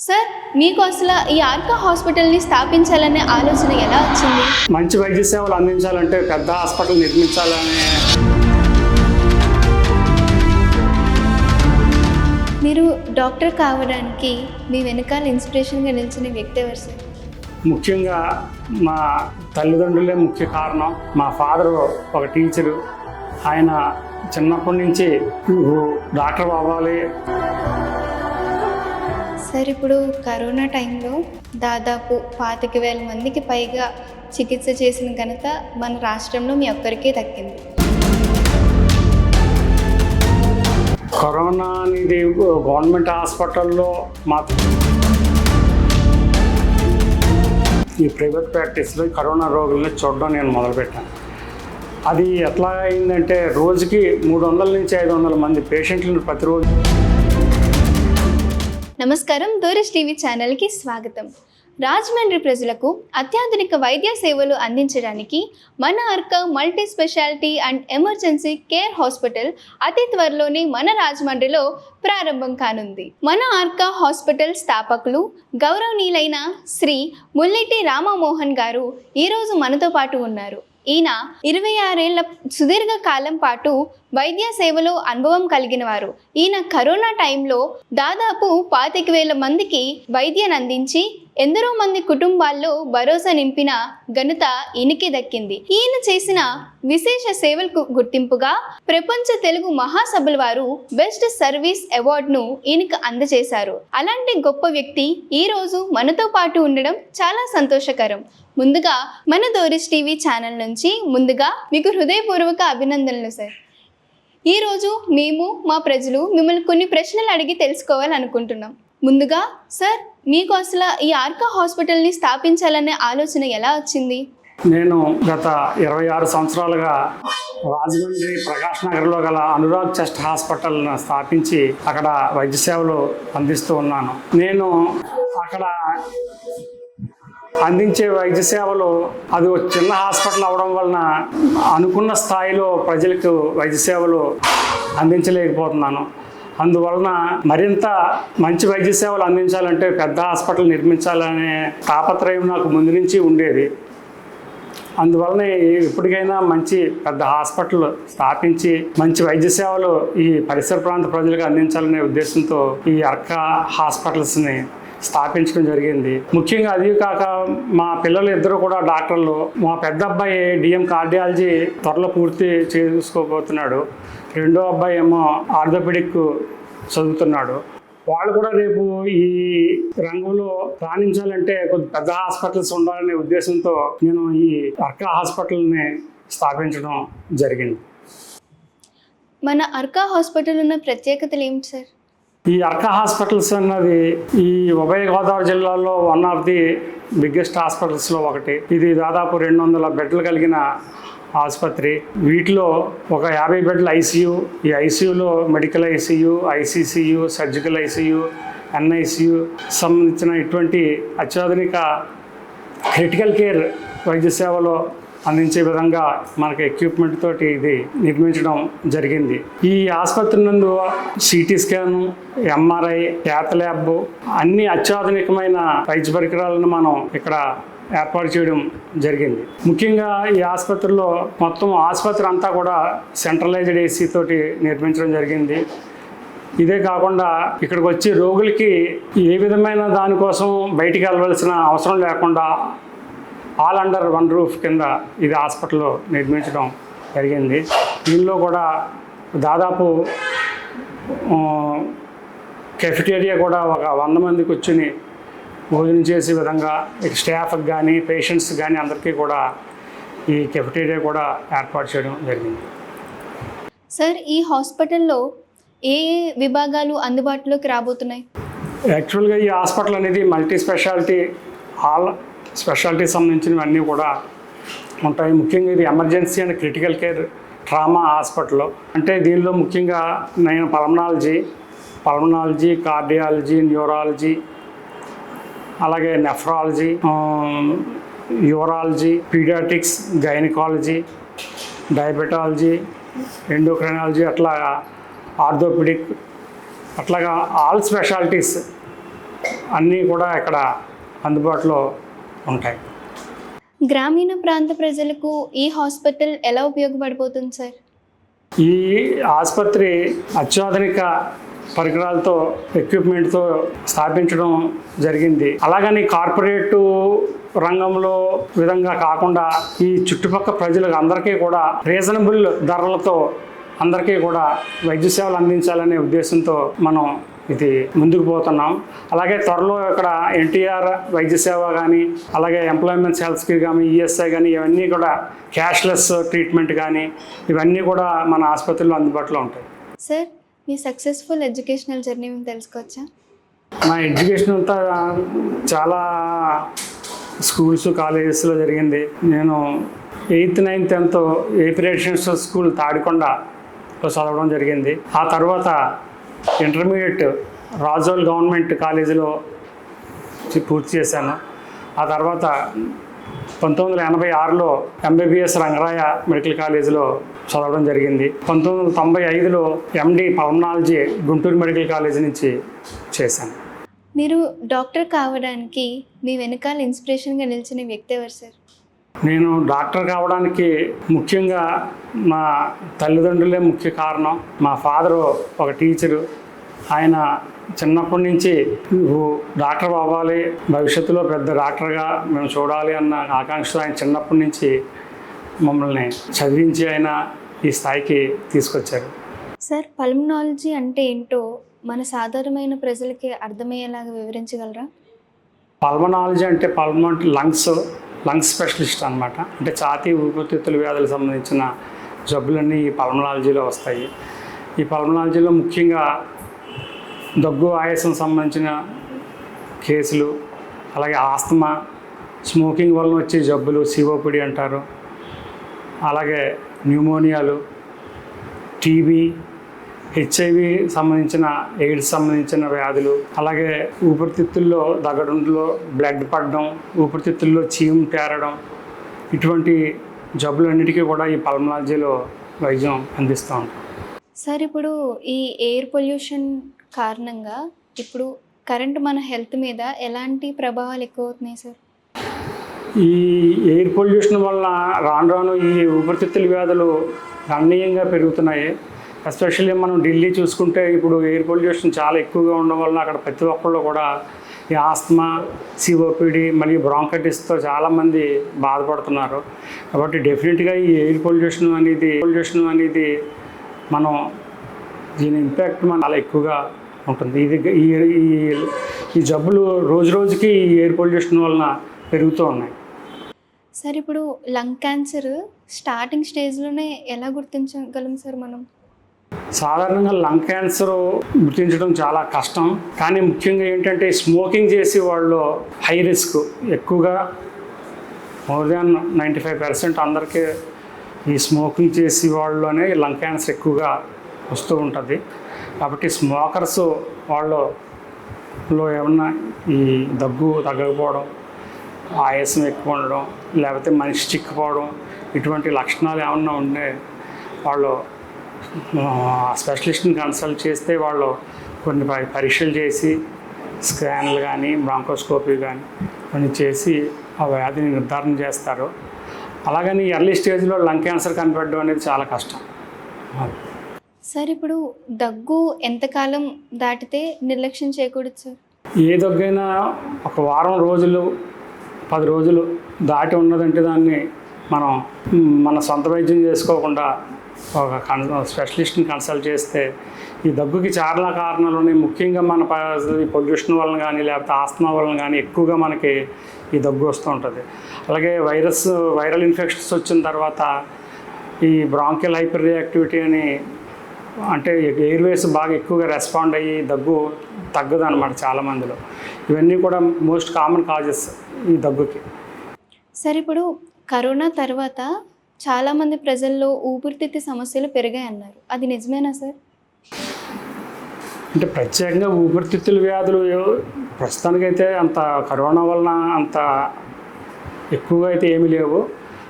Sir, మీకు అసలు ఈ ఆర్కా హాస్పిటల్ని స్థాపించాలనే ఆలోచన ఎలా వచ్చింది? మంచి వైద్య సేవలు అందించాలంటే పెద్ద హాస్పిటల్ నిర్మించాలనే. మీరు డాక్టర్ కావడానికి మీ వెనకాల ఇన్స్పిరేషన్గా నిలిచిన వ్యక్తి ఎవరు సార్? ముఖ్యంగా మా తల్లిదండ్రులే ముఖ్య కారణం. మా ఫాదరు ఒక టీచరు. ఆయన చిన్నప్పటి నుంచి నువ్వు డాక్టర్ అవ్వాలి. సార్, ఇప్పుడు కరోనా టైంలో దాదాపు 25,000 మందికి పైగా చికిత్స చేసిన ఘనత మన రాష్ట్రంలో మీ ఒక్కరికే దక్కింది. కరోనా అనేది గవర్నమెంట్ హాస్పిటల్లో ఈ ప్రైవేట్ ప్రాక్టీస్లో కరోనా రోగుల్ని చూడడం నేను మొదలుపెట్టాను. అది ఎట్లా అయిందంటే రోజుకి 300 నుంచి 500 మంది పేషెంట్లను ప్రతిరోజు. నమస్కారం, దూరజ్ టీవీ ఛానల్కి స్వాగతం. రాజమండ్రి ప్రజలకు అత్యాధునిక వైద్య సేవలు అందించడానికి మన Arka multi speciality and emergency care hospital అతి త్వరలోనే మన రాజమండ్రిలో ప్రారంభం కానుంది. మన ఆర్కా హాస్పిటల్ స్థాపకులు గౌరవనీయులైన శ్రీ ముల్లిటి రామమోహన్ గారు ఈరోజు మనతో పాటు ఉన్నారు. ఈయన 26 ఏళ్ల సుదీర్ఘ కాలం పాటు వైద్య సేవలో అనుభవం కలిగిన వారు. ఈయన కరోనా టైంలో దాదాపు 25,000 మందికి వైద్యాన్ని అందించి ఎందరో మంది కుటుంబాల్లో భరోసా నింపిన ఘనత ఈయనకి దక్కింది. ఈయన చేసిన విశేష సేవలకు గుర్తింపుగా ప్రపంచ తెలుగు మహాసభల వారు బెస్ట్ సర్వీస్ అవార్డును ఈయనకు అందజేశారు. అలాంటి గొప్ప వ్యక్తి ఈరోజు మనతో పాటు ఉండడం చాలా సంతోషకరం. ముందుగా మన దూరజ్ టీవీ ఛానల్ నుంచి మీకు హృదయపూర్వక అభినందనలు సార్. ఈరోజు మేము మా ప్రజలు మిమ్మల్ని కొన్ని ప్రశ్నలు అడిగి తెలుసుకోవాలనుకుంటున్నాం. ముందుగా సార్, మీకు అసలు ఈ ఆర్కా హాస్పిటల్ని స్థాపించాలనే ఆలోచన ఎలా వచ్చింది? నేను గత 26 సంవత్సరాలుగా రాజమండ్రి ప్రకాష్ నగర్లో గల అనురాగ్ చెస్ట్ హాస్పిటల్ను స్థాపించి అక్కడ వైద్య సేవలు అందిస్తూ ఉన్నాను. నేను అక్కడ అందించే వైద్య సేవలు అది ఒక చిన్న హాస్పిటల్ అవడం వలన అనుకున్న స్థాయిలో ప్రజలకు వైద్య సేవలు అందించలేకపోతున్నాను. అందువలన మరింత మంచి వైద్య సేవలు అందించాలంటే పెద్ద హాస్పిటల్ నిర్మించాలనే తాపత్రయం నాకు ముందు నుంచి ఉండేది. అందువలన ఇప్పటికైనా మంచి పెద్ద హాస్పిటల్ స్థాపించి మంచి వైద్య సేవలు ఈ పరిసర ప్రాంత ప్రజలకు అందించాలనే ఉద్దేశంతో ఈ ఆర్కా హాస్పిటల్స్ని స్థాపించడం జరిగింది. ముఖ్యంగా అది కాక మా పిల్లలు ఇద్దరు కూడా డాక్టర్లు. మా పెద్ద అబ్బాయి డిఎం కార్డియాలజీ త్వరలో పూర్తి చేసుకోబోతున్నాడు. రెండో అబ్బాయి ఏమో ఆర్థోపెడిక్ చదువుతున్నాడు. వాళ్ళు కూడా రేపు ఈ రంగంలో రాణించాలంటే కొద్ది పెద్ద హాస్పిటల్స్ ఉండాలనే ఉద్దేశంతో నేను ఈ ఆర్కా హాస్పిటల్ని స్థాపించడం జరిగింది. మన ఆర్కా హాస్పిటల్ ఉన్న ప్రత్యేకతలు ఏమిటి సార్? ఈ ఆర్కా హాస్పిటల్స్ అన్నది ఈ ఉభయ గోదావరి జిల్లాలో వన్ ఆఫ్ ది బిగ్గెస్ట్ హాస్పిటల్స్లో ఒకటి. ఇది దాదాపు 200 బెడ్లు కలిగిన ఆసుపత్రి. వీటిలో ఒక 50 బెడ్ల ఐసీయూ, ఈ ఐసీయూలో medical ICU, ICCU, surgical ICU, NICU సంబంధించిన ఇటువంటి అత్యాధునిక క్రిటికల్ కేర్ వైద్య సేవలో అందించే విధంగా మనకి ఎక్విప్మెంట్ తోటి ఇది నిర్మించడం జరిగింది. ఈ ఆసుపత్రి నందు city scan, MRI, cath lab అన్ని అత్యాధునికమైన వైద్య పరికరాలను మనం ఇక్కడ ఏర్పాటు చేయడం జరిగింది. ముఖ్యంగా ఈ ఆసుపత్రిలో మొత్తం ఆసుపత్రి అంతా కూడా సెంట్రలైజ్డ్ ఏసీ తోటి నిర్మించడం జరిగింది. ఇదే కాకుండా ఇక్కడికి వచ్చి రోగులకి ఏ విధమైన దానికోసం బయటికి వెళ్ళవలసిన అవసరం లేకుండా ఆల్ అండర్ వన్ రూఫ్ కింద ఇది హాస్పిటల్లో నిర్మించడం జరిగింది. దీనిలో కూడా దాదాపు కెఫెటేరియా కూడా ఒక 100 మంది కూర్చుని భోజనం చేసే విధంగా స్టాఫ్కి కానీ పేషెంట్స్ కానీ అందరికీ కూడా ఈ కెఫెటేరియా కూడా ఏర్పాటు చేయడం జరిగింది. సార్, ఈ హాస్పిటల్లో ఏ విభాగాలు అందుబాటులోకి రాబోతున్నాయి? యాక్చువల్గా ఈ హాస్పిటల్ అనేది మల్టీ స్పెషాలిటీ, ఆల్ స్పెషాలిటీ సంబంధించినవన్నీ కూడా ఉంటాయి. ముఖ్యంగా ఇది emergency and critical care trauma hospital. అంటే దీనిలో ముఖ్యంగా నేను పల్మనాలజీ, కార్డియాలజీ, న్యూరాలజీ, అలాగే nephrology, urology, paediatrics, gynaecology, diabetology, endocrinology, అట్లా ఆర్థోపెడిక్, అట్లాగా ఆల్ స్పెషాలిటీస్ అన్నీ కూడా ఇక్కడ అందుబాటులో ఉంటాయి. గ్రామీణ ప్రాంత ప్రజలకు ఈ హాస్పిటల్ ఎలా ఉపయోగపడిపోతుంది సార్? ఈ ఆసుపత్రి అత్యాధునిక పరికరాలతో ఎక్విప్మెంట్తో స్థాపించడం జరిగింది. అలాగని కార్పొరేటు రంగంలో విధంగా కాకుండా ఈ చుట్టుపక్కల ప్రజలకు అందరికీ కూడా రీజనబుల్ ధరలతో అందరికీ కూడా వైద్య సేవలు అందించాలనే ఉద్దేశంతో మనం ఇది ముందుకు పోతున్నాం. అలాగే త్వరలో ఇక్కడ ఎన్టీఆర్ వైద్య సేవ కానీ, అలాగే ఎంప్లాయ్మెంట్స్ హెల్త్ స్కీమ్ కానీ, ఈఎస్ఐ కానీ, ఇవన్నీ కూడా క్యాష్లెస్ ట్రీట్మెంట్ కానీ ఇవన్నీ కూడా మన ఆసుపత్రిలో అందుబాటులో ఉంటాయి. సార్, మీ సక్సెస్ఫుల్ ఎడ్యుకేషనల్ జర్నీ మేము తెలుసుకోవచ్చా? నా ఎడ్యుకేషన్ అంతా చాలా స్కూల్స్ కాలేజెస్లో జరిగింది. నేను 8th, 9th, 10th AP residential school తాడికొండలో చదవడం జరిగింది. ఆ తర్వాత ఇంటర్మీడియట్ రాజోల్ గవర్నమెంట్ కాలేజీలో పూర్తి చేశాను. ఆ తర్వాత 1986లో ఎంబీబీఎస్ రంగరాయ మెడికల్ కాలేజీలో చదవడం జరిగింది. 1995లో MD pulmonology Guntur medical college నుంచి చేశాను. మీరు డాక్టర్ కావడానికి మీ వెనకాల ఇన్స్పిరేషన్గా నిలిచిన వ్యక్తి ఎవరు సార్? నేను డాక్టర్ కావడానికి ముఖ్యంగా మా తల్లిదండ్రులే ముఖ్య కారణం. మా ఫాదరు ఒక టీచరు. ఆయన చిన్నప్పటి నుంచి నువ్వు డాక్టర్ అవ్వాలి, భవిష్యత్తులో పెద్ద డాక్టర్గా మేము చూడాలి అన్న ఆకాంక్షతో ఆయన చిన్నప్పటి నుంచి మమ్మల్ని చదివించి ఆయన ఈ స్థాయికి తీసుకొచ్చారు. సార్, పల్మనాలజీ అంటే ఏంటో మన సాధారణమైన ప్రజలకి అర్థమయ్యేలాగా వివరించగలరా? పల్మనాలజీ అంటే పల్మన్ లంగ్స్ స్పెషలిస్ట్ అనమాట. అంటే ఛాతీ ఊపిరితిత్తుల వ్యాధులకు సంబంధించిన జబ్బులన్నీ ఈ పల్మనాలజీలో వస్తాయి. ఈ పల్మనాలజీలో ముఖ్యంగా దగ్గు, ఆయాసం సంబంధించిన కేసులు, అలాగే ఆస్తమా, స్మోకింగ్ వలన వచ్చే జబ్బులు సిఓపిడి అంటారు, అలాగే న్యూమోనియాలు, టీబీ, హెచ్ఐవి సంబంధించిన, ఎయిడ్స్ సంబంధించిన వ్యాధులు, అలాగే ఊపిరితిత్తుల్లో దగ్గడుంట్లో బ్లడ్ పడడం, ఊపిరితిత్తుల్లో చీము తేరడం, ఇటువంటి జబ్బులన్నిటికీ కూడా ఈ పల్మనాలజీలో వైద్యం అందిస్తూ ఉంటాం. సార్, ఇప్పుడు ఈ ఎయిర్ పొల్యూషన్ కారణంగా ఇప్పుడు కరెంట్ మన హెల్త్ మీద ఎలాంటి ప్రభావాలు ఎక్కువ అవుతున్నాయి సార్? ఈ ఎయిర్ పొల్యూషన్ వలన రాను రాను ఈ ఊపిరితిత్తుల వ్యాధులు గణనీయంగా పెరుగుతున్నాయి. ఎస్పెషల్లీ మనం ఢిల్లీ చూసుకుంటే ఇప్పుడు ఎయిర్ పొల్యూషన్ చాలా ఎక్కువగా ఉండడం వలన అక్కడ ప్రతి ఒక్కళ్ళు కూడా ఈ ఆస్తమా, సిఓపిడి మరియు బ్రాంకైటిస్తో చాలామంది బాధపడుతున్నారు. కాబట్టి డెఫినెట్గా ఈ ఎయిర్ పొల్యూషన్ అనేది మనం దీని ఇంపాక్ట్ మన చాలా ఎక్కువగా ఉంటుంది. ఈ జబ్బులు రోజు రోజుకి ఈ ఎయిర్ పొల్యూషన్ వలన పెరుగుతూ ఉన్నాయి. సార్, ఇప్పుడు లంగ్ క్యాన్సర్ స్టార్టింగ్ స్టేజ్లోనే ఎలా గుర్తించగలం సార్ మనం? సాధారణంగా లంగ్ క్యాన్సర్ గుర్తించడం చాలా కష్టం. కానీ ముఖ్యంగా ఏంటంటే స్మోకింగ్ చేసి వాళ్ళు హై రిస్క్ ఎక్కువగా, మోర్ దాన్ 95% అందరికీ ఈ స్మోకింగ్ చేసి వాళ్ళలోనే లంగ్ క్యాన్సర్ ఎక్కువగా వస్తూ ఉంటుంది. కాబట్టి స్మోకర్స్ వాళ్ళలో ఏమన్నా ఈ దగ్గు తగ్గకపోవడం, ఆయాసం ఎక్కువ ఉండడం, లేకపోతే మనిషి చిక్కిపోవడం, ఇటువంటి లక్షణాలు ఏమన్నా ఉంటే వాళ్ళు స్పెషలిస్ట్ని కన్సల్ట్ చేస్తే వాళ్ళు కొన్ని పరీక్షలు చేసి, స్కాన్లు కానీ, బ్రాంకోస్కోపీ కానీ కొన్ని చేసి ఆ వ్యాధిని నిర్ధారణ చేస్తారు. అలాగని ఎర్లీ స్టేజ్లో లంగ్ క్యాన్సర్ కనిపెట్టడం అనేది చాలా కష్టం. సార్, ఇప్పుడు దగ్గు ఎంతకాలం దాటితే నిర్లక్ష్యం చేయకూడదు సార్? ఏ దగ్గైనా ఒక వారం రోజులు, 10 రోజులు దాటి ఉన్నదంటే దాన్ని మనం మన సొంత వైద్యం చేసుకోకుండా ఒక స్పెషలిస్ట్ని కన్సల్ట్ చేస్తే ఈ దగ్గుకి చాలా కారణాలు ఉన్నాయి. ముఖ్యంగా మన పొల్యూషన్ వలన కానీ, లేకపోతే ఆస్తమా వలన కానీ ఎక్కువగా మనకి ఈ దగ్గు వస్తూ ఉంటుంది. అలాగే వైరల్ ఇన్ఫెక్షన్స్ వచ్చిన తర్వాత ఈ బ్రాంకియల్ హైపర్ రియాక్టివిటీ అని, అంటే ఎయిర్వేస్ బాగా ఎక్కువగా రెస్పాండ్ అయ్యి దగ్గు తగ్గదు అనమాట చాలామందిలో. ఇవన్నీ కూడా మోస్ట్ కామన్ కాజెస్ ఈ దగ్గుకి. సార్, ఇప్పుడు కరోనా తర్వాత చాలామంది ప్రజల్లో ఊపిరితిత్తి సమస్యలు పెరిగాయి అన్నారు, అది నిజమేనా సార్? అంటే ప్రత్యేకంగా ఊపిరితిత్తుల వ్యాధులు ప్రస్తుతానికైతే అంత కరోనా వలన అంత ఎక్కువగా అయితే ఏమీ లేవు.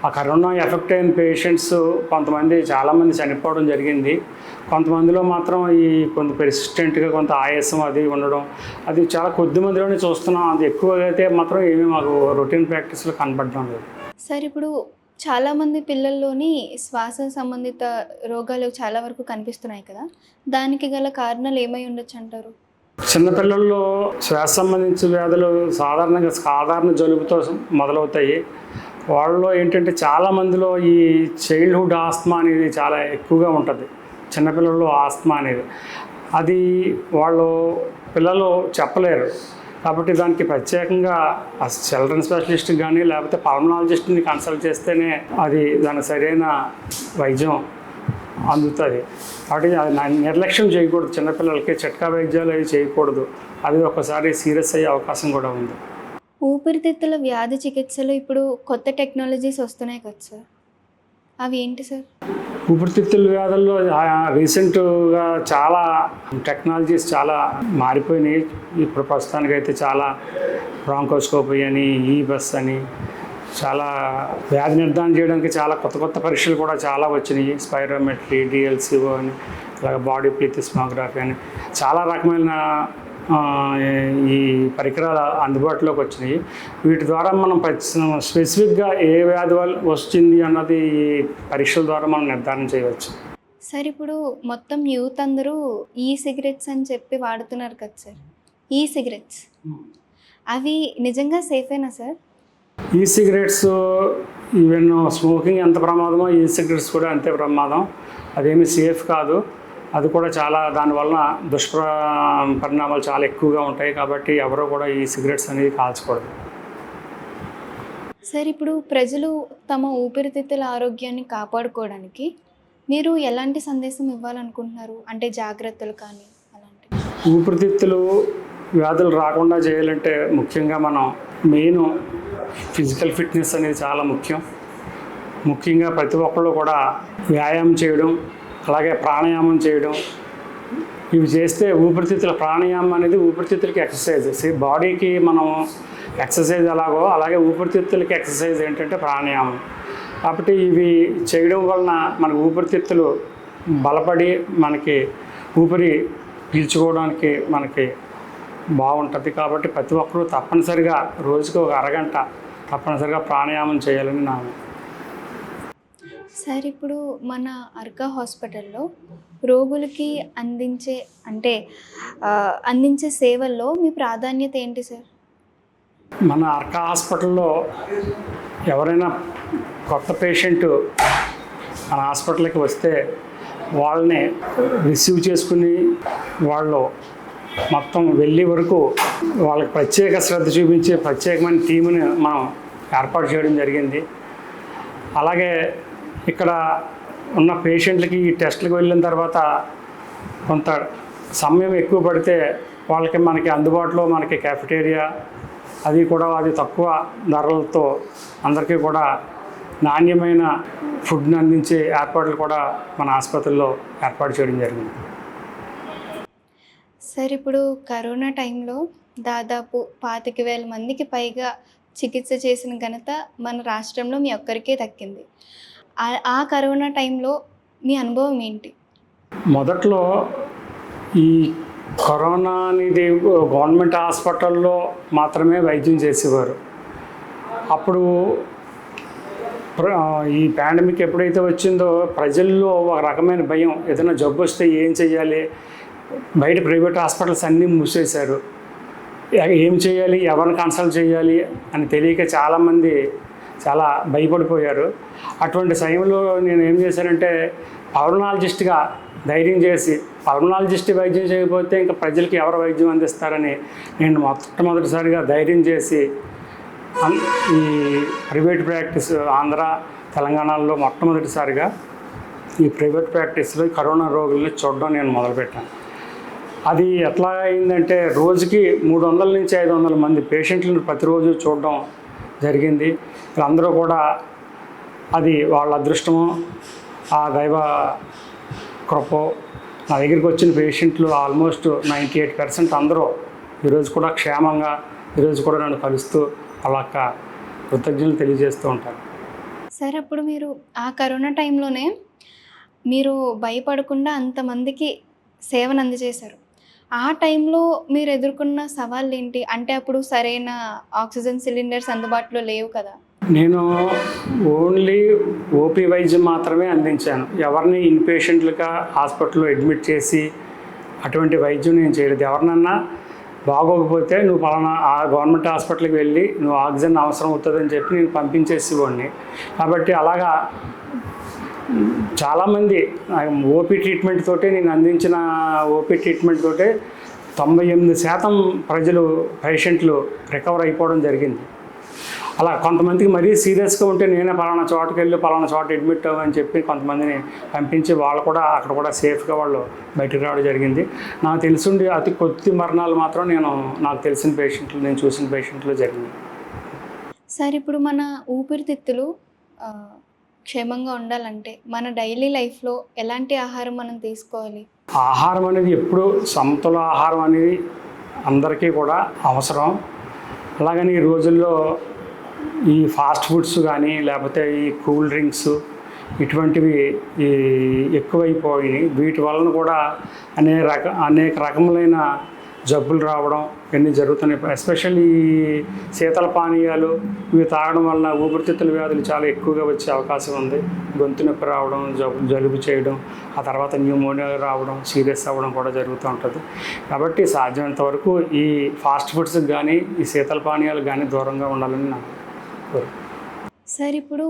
ఆ కరోనా ఎఫెక్ట్ అయిన పేషెంట్స్ కొంతమంది చాలామంది చనిపోవడం జరిగింది. కొంతమందిలో మాత్రం ఈ కొంత పెర్సిస్టెంట్గా కొంత ఆయాసం అది ఉండడం, అది చాలా కొద్ది మందిలోనే చూస్తున్నాం. అది ఎక్కువగా అయితే మాత్రం ఏమీ మాకు రొటీన్ ప్రాక్టీస్లో కనపడడం లేదు. సార్ ఇప్పుడు చాలామంది పిల్లల్లోని శ్వాస సంబంధిత రోగాలు చాలా వరకు కనిపిస్తున్నాయి కదా, దానికి గల కారణాలు ఏమై ఉండొచ్చు అంటారు? చిన్నపిల్లల్లో శ్వాస సంబంధించిన వ్యాధులు సాధారణ జలుబుతో మొదలవుతాయి. వాళ్ళలో ఏంటంటే చాలామందిలో ఈ చైల్డ్హుడ్ ఆస్తమా అనేది చాలా ఎక్కువగా ఉంటుంది. చిన్నపిల్లల్లో ఆస్తమా అనేది అది వాళ్ళు పిల్లలు చెప్పలేరు. కాబట్టి దానికి ప్రత్యేకంగా చిల్డ్రన్ స్పెషలిస్ట్ కానీ లేకపోతే పల్మనాలజిస్ట్ని కన్సల్ట్ చేస్తేనే అది దానికి సరైన వైద్యం అందుతుంది. కాబట్టి అది నిర్లక్ష్యం చేయకూడదు. చిన్నపిల్లలకి చిట్కా వైద్యాలు అవి చేయకూడదు. అది ఒకసారి సీరియస్ అయ్యే అవకాశం కూడా ఉంది. ఊపిరితిత్తుల వ్యాధి చికిత్సలో ఇప్పుడు కొత్త టెక్నాలజీస్ వస్తున్నాయి కదా సార్, అవి ఏంటి సార్? ఊపిరితిత్తుల వ్యాధుల్లో రీసెంట్గా చాలా టెక్నాలజీస్ చాలా మారిపోయినాయి. ఇప్పుడు ప్రస్తుతానికైతే చాలా బ్రాంకోస్కోపీ అని, బస్ అని, చాలా వ్యాధి నిర్ధారణ చేయడానికి చాలా కొత్త పరీక్షలు కూడా చాలా వచ్చినాయి. స్పైరోమెట్రీ, డిఎల్సిఓ అని, అలాగే బాడీ ప్లీతిస్మోగ్రఫీ అని చాలా రకమైన ఈ పరికరాలు అందుబాటులోకి వచ్చినాయి. వీటి ద్వారా మనం స్పెసిఫిక్గా ఏ వ్యాధి వల్ల వచ్చింది అన్నది ఈ పరీక్షల ద్వారా మనం నిర్ధారణ చేయవచ్చు. సార్ ఇప్పుడు మొత్తం యూత్ అందరూ సిగరెట్స్ అని చెప్పి వాడుతున్నారు కదా సార్, సిగరెట్స్ అవి నిజంగా సేఫేనా సార్? సిగరెట్స్ ఈవెన్ స్మోకింగ్ ఎంత ప్రమాదమో సిగరెట్స్ కూడా అంతే ప్రమాదం. అదేమీ సేఫ్ కాదు. అది కూడా చాలా దానివల్ల పరిణామాలు చాలా ఎక్కువగా ఉంటాయి. కాబట్టి ఎవరో కూడా సిగరెట్స్ అనేది కాల్చకూడదు. సార్ ఇప్పుడు ప్రజలు తమ ఊపిరితిత్తుల ఆరోగ్యాన్ని కాపాడుకోవడానికి మీరు ఎలాంటి సందేశం ఇవ్వాలనుకుంటున్నారు? అంటే జాగ్రత్తలు కానీ అలాంటివి. ఊపిరితిత్తులు వ్యాధులు రాకుండా చేయాలంటే ముఖ్యంగా మనం మెయిన్ ఫిజికల్ ఫిట్నెస్ అనేది చాలా ముఖ్యంగా ప్రతి ఒక్కళ్ళు కూడా వ్యాయామం చేయడం, అలాగే ప్రాణాయామం చేయడం, ఇవి చేస్తే ఊపిరితిత్తుల ప్రాణాయామం అనేది ఊపిరితిత్తులకి ఎక్సర్సైజ్. బాడీకి మనం ఎక్సర్సైజ్ ఎలాగో అలాగే ఊపిరితిత్తులకి ఎక్సర్సైజ్ ఏంటంటే ప్రాణాయామం. కాబట్టి ఇవి చేయడం వలన మనకు ఊపిరితిత్తులు బలపడి మనకి ఊపిరి పీల్చుకోవడానికి మనకి బాగుంటుంది. కాబట్టి ప్రతి ఒక్కరూ తప్పనిసరిగా రోజుకి ఒక అరగంట తప్పనిసరిగా ప్రాణాయామం చేయాలని నా. సార్ ఇప్పుడు మన అర్కా హాస్పిటల్లో రోగులకి అందించే సేవల్లో మీ ప్రాధాన్యత ఏంటి సార్? మన అర్కా హాస్పిటల్లో ఎవరైనా కొత్త పేషెంట్ మన హాస్పిటల్కి వస్తే వాళ్ళని రిసీవ్ చేసుకుని వాళ్ళు మొత్తం వెళ్ళే వరకు వాళ్ళకి ప్రత్యేక శ్రద్ధ చూపించే ప్రత్యేకమైన టీముని మనం ఏర్పాటు చేయడం జరిగింది. అలాగే ఇక్కడ ఉన్న పేషెంట్లకి ఈ టెస్ట్లకు వెళ్ళిన తర్వాత కొంత సమయం ఎక్కువ పడితే మనకి అందుబాటులో మనకి క్యాఫెటేరియా అది తక్కువ ధరలతో అందరికీ కూడా నాణ్యమైన ఫుడ్ని అందించే ఏర్పాట్లు కూడా మన ఆసుపత్రిలో ఏర్పాటు చేయడం జరిగింది. సార్ ఇప్పుడు కరోనా టైంలో దాదాపు 25,000 మందికి పైగా చికిత్స చేసిన ఘనత మన రాష్ట్రంలో మీ ఒక్కరికే దక్కింది. ఆ కరోనా టైంలో మీ అనుభవం ఏంటి? మొదట్లో ఈ కరోనా అనేది గవర్నమెంట్ హాస్పిటల్లో మాత్రమే వైద్యం చేసేవారు. అప్పుడు ఈ పాండమిక్ ఎప్పుడైతే వచ్చిందో ప్రజల్లో ఒక రకమైన భయం, ఏదైనా జబ్బు వస్తే ఏం చేయాలి, బయట ప్రైవేట్ హాస్పిటల్స్ అన్నీ మూసేశారు. ఏం చేయాలి, ఎవరిని కన్సల్ట్ చేయాలి అని తెలియక చాలామంది చాలా భయపడిపోయారు. అటువంటి సమయంలో నేను ఏం చేశానంటే పల్మనాలజిస్ట్గా ధైర్యం చేసి, పల్మనాలజిస్ట్ వైద్యం చేయకపోతే ఇంకా ప్రజలకి ఎవరు వైద్యం అందిస్తారని నేను మొట్టమొదటిసారిగా ధైర్యం చేసి ఈ ప్రైవేట్ ప్రాక్టీస్ ఆంధ్ర తెలంగాణలో మొట్టమొదటిసారిగా ఈ ప్రైవేట్ ప్రాక్టీస్లో కరోనా రోగుల్ని చూడడం నేను మొదలుపెట్టాను. అది ఎట్లా అయిందంటే రోజుకి 300 నుంచి 500 మంది పేషెంట్లను ప్రతిరోజు చూడడం జరిగింది. వీళ్ళందరూ కూడా అది వాళ్ళ అదృష్టమో ఆ దైవ కృపో. నా దగ్గరికి వచ్చిన పేషెంట్లు ఆల్మోస్ట్ 98% అందరూ ఈరోజు కూడా క్షేమంగా ఈరోజు కూడా నన్ను కలుస్తూ వాళ్ళ కృతజ్ఞతలు తెలియజేస్తూ ఉంటారు. సరే అప్పుడు మీరు ఆ కరోనా టైంలోనే మీరు భయపడకుండా అంతమందికి సేవను అందజేశారు. ఆ టైంలో మీరు ఎదుర్కొన్న సవాళ్ళేంటి? అంటే అప్పుడు సరైన ఆక్సిజన్ సిలిండర్స్ అందుబాటులో లేవు కదా! నేను ఓన్లీ ఓపీ వైద్యం మాత్రమే అందించాను. ఎవరిని ఇన్పేషెంట్లుగా హాస్పిటల్లో అడ్మిట్ చేసి అటువంటి వైద్యం నేను చేయలేదు. ఎవరినన్నా బాగోకపోతే నువ్వు పలానా ఆ గవర్నమెంట్ హాస్పిటల్కి వెళ్ళి నువ్వు ఆక్సిజన్ అవసరం అవుతుందని చెప్పి నేను పంపించేసేవాడిని. కాబట్టి అలాగా చాలామంది ఓపీ ట్రీట్మెంట్ తోటే నేను అందించిన ఓపీ ట్రీట్మెంట్ తోటే 98% ప్రజలు పేషెంట్లు రికవర్ అయిపోవడం జరిగింది. అలా కొంతమందికి మరీ సీరియస్గా ఉంటే నేనే పలానా చోటుకి వెళ్ళి పలానా చోట అడ్మిట్ అవ్వని చెప్పి కొంతమందిని పంపించి వాళ్ళు కూడా అక్కడ కూడా సేఫ్గా వాళ్ళు బయటకు రావడం జరిగింది. నాకు తెలిసిండి అతి కొద్ది మరణాలు మాత్రం నాకు తెలిసిన పేషెంట్లు, నేను చూసిన పేషెంట్లు జరిగింది. సార్ ఇప్పుడు మన ఊపిరితిత్తులు క్షేమంగా ఉండాలంటే మన డైలీ లైఫ్లో ఎలాంటి ఆహారం మనం తీసుకోవాలి? ఆహారం అనేది ఎప్పుడు సమతుల ఆహారం అనేది అందరికీ కూడా అవసరం. అలాగని ఈ రోజుల్లో ఈ ఫాస్ట్ ఫుడ్స్ కానీ లేకపోతే ఈ కూల్ డ్రింక్స్ ఇటువంటివి ఎక్కువైపోయి వీటి వలన కూడా అనేక రకములైన జబ్బులు రావడం ఇవన్నీ జరుగుతున్నాయి. ఎస్పెషల్లీ ఈ శీతల పానీయాలు ఇవి తాగడం వల్ల ఊపిరితిత్తుల వ్యాధులు చాలా ఎక్కువగా వచ్చే అవకాశం ఉంది. గొంతు నొప్పి రావడం, జలుబు చేయడం, ఆ తర్వాత న్యూమోనియా రావడం, సీరియస్ అవ్వడం కూడా జరుగుతూ ఉంటుంది. కాబట్టి సాధ్యమైనంత వరకు ఈ ఫాస్ట్ ఫుడ్స్కి కానీ ఈ శీతల పానీయాలు కానీ దూరంగా ఉండాలని నాకు కోరిక. సార్ ఇప్పుడు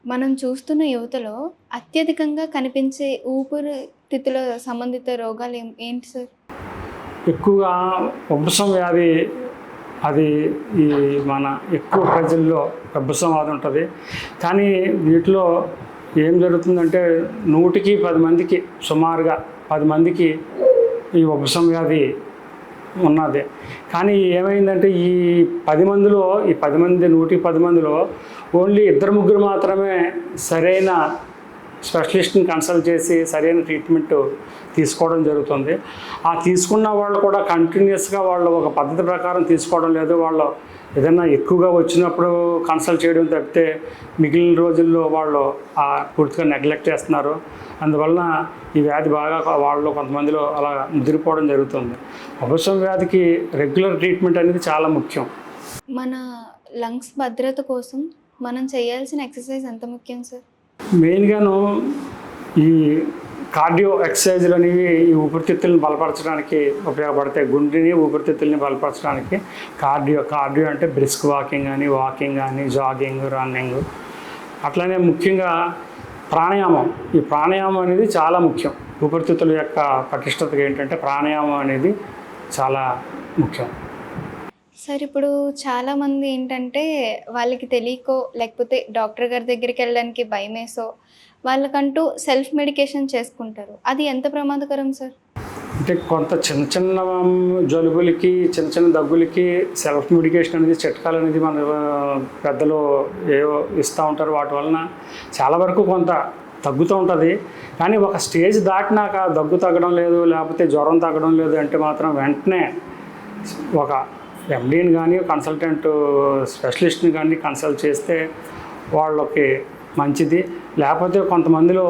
మనం చూస్తున్న యువతలో అత్యధికంగా కనిపించే ఊపిరితిత్తుల సంబంధిత రోగాలు ఏంటి సార్? ఎక్కువగా ఉబ్బసం వ్యాధి, అది ఈ మన ఎక్కువ ప్రజల్లో ఉబ్బసం వ్యాధి ఉంటుంది. కానీ వీటిలో ఏం జరుగుతుందంటే 100కి 10 మందికి సుమారుగా 10 మందికి ఈ ఉబ్బసం వ్యాధి ఉన్నది. కానీ ఏమైందంటే ఈ 10 మందిలో 100కి 10 మందిలో ఓన్లీ 2-3 మాత్రమే సరైన స్పెషలిస్ట్ని కన్సల్ట్ చేసి సరైన ట్రీట్మెంట్ తీసుకోవడం జరుగుతుంది. ఆ తీసుకున్న వాళ్ళు కూడా కంటిన్యూస్గా వాళ్ళు ఒక పద్ధతి ప్రకారం తీసుకోవడం లేదు. వాళ్ళు ఏదైనా ఎక్కువగా వచ్చినప్పుడు కన్సల్ట్ చేయడం తప్పితే మిగిలిన రోజుల్లో వాళ్ళు పూర్తిగా నెగ్లెక్ట్ చేస్తున్నారు. అందువలన ఈ వ్యాధి బాగా వాళ్ళు కొంతమందిలో అలా ముదిరిపోవడం జరుగుతుంది. ఉబ్బసం వ్యాధికి రెగ్యులర్ ట్రీట్మెంట్ అనేది చాలా ముఖ్యం. మన లంగ్స్ భద్రత కోసం మనం చేయాల్సిన ఎక్సర్సైజ్ ఎంత ముఖ్యం సార్? మెయిన్గాను ఈ కార్డియో ఎక్సర్సైజులు అనేవి ఈ ఊపిరితిత్తులను బలపరచడానికి ఉపయోగపడతాయి. గుండెని ఊపిరితిత్తుల్ని బలపరచడానికి కార్డియో అంటే బ్రిస్క్ వాకింగ్ కానీ జాగింగ్, రన్నింగ్, అట్లనే ముఖ్యంగా ప్రాణాయామం. ఈ ప్రాణాయామం అనేది చాలా ముఖ్యం. ఊపిరితిత్తుల యొక్క పటిష్టతకి ఏంటంటే ప్రాణాయామం అనేది చాలా ముఖ్యం. సార్ ఇప్పుడు చాలామంది ఏంటంటే వాళ్ళకి తెలియకో లేకపోతే డాక్టర్ గారి దగ్గరికి వెళ్ళడానికి భయమేసో వాళ్ళకంటూ సెల్ఫ్ మెడికేషన్ చేసుకుంటారు. అది ఎంత ప్రమాదకరం సార్? అంటే కొంత చిన్న జలుబులకి చిన్న దగ్గులకి సెల్ఫ్ మెడికేషన్ అనేది చిట్కాలు అనేది మన పెద్దలు ఏవో ఇస్తూ ఉంటారు. వాటి వలన చాలా వరకు కొంత తగ్గుతూ ఉంటుంది. కానీ ఒక స్టేజ్ దాటినాక దగ్గు తగ్గడం లేదు, లేకపోతే జ్వరం తగ్గడం లేదు అంటే మాత్రం వెంటనే ఒక ఎండీని కానీ కన్సల్టెంట్ స్పెషలిస్ట్ని కానీ కన్సల్ట్ చేస్తే వాళ్ళకి మంచిది. లేకపోతే కొంతమందిలో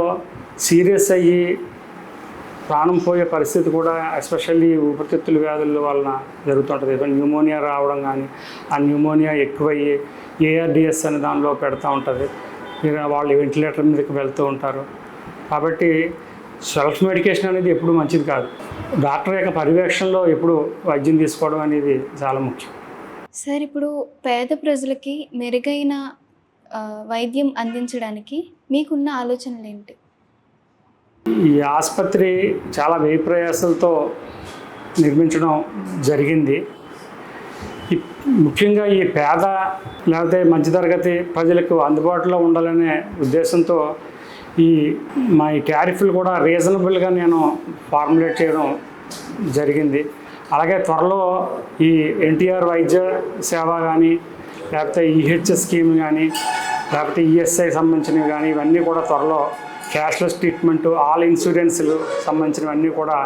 సీరియస్ అయ్యి ప్రాణం పోయే పరిస్థితి కూడా ఎస్పెషల్లీ ఊపిరితిత్తుల వ్యాధుల వలన జరుగుతుంటుంది. ఏదో న్యూమోనియా రావడం కానీ ఆ న్యూమోనియా ఎక్కువయ్యి ARDS అనే దానిలో పెడతా ఉంటుంది. వాళ్ళు వెంటిలేటర్ మీదకి వెళ్తూ ఉంటారు. కాబట్టి సెల్ఫ్ మెడికేషన్ అనేది ఎప్పుడు మంచిది కాదు. డాక్టర్ యొక్క పర్యవేక్షణలో ఎప్పుడు వైద్యం తీసుకోవడం అనేది చాలా ముఖ్యం. సార్ ఇప్పుడు పేద ప్రజలకి మెరుగైన వైద్యం అందించడానికి మీకున్న ఆలోచనలు ఏంటి? ఈ ఆసుపత్రి చాలా వ్యయ ప్రయాసాలతో నిర్మించడం జరిగింది. ముఖ్యంగా ఈ పేద లేకపోతే మధ్యతరగతి ప్రజలకు అందుబాటులో ఉండాలనే ఉద్దేశంతో మా టారిఫ్లు కూడా రీజనబుల్గా నేను ఫార్ములేట్ చేయడం జరిగింది. అలాగే త్వరలో ఈ NTR వైద్య సేవ కానీ లేకపోతే EHS స్కీమ్ కానీ లేకపోతే ESI సంబంధించినవి కానీ ఇవన్నీ కూడా త్వరలో క్యాష్లెస్ ట్రీట్మెంట్, ఆల్ ఇన్సూరెన్స్లు సంబంధించినవన్నీ కూడా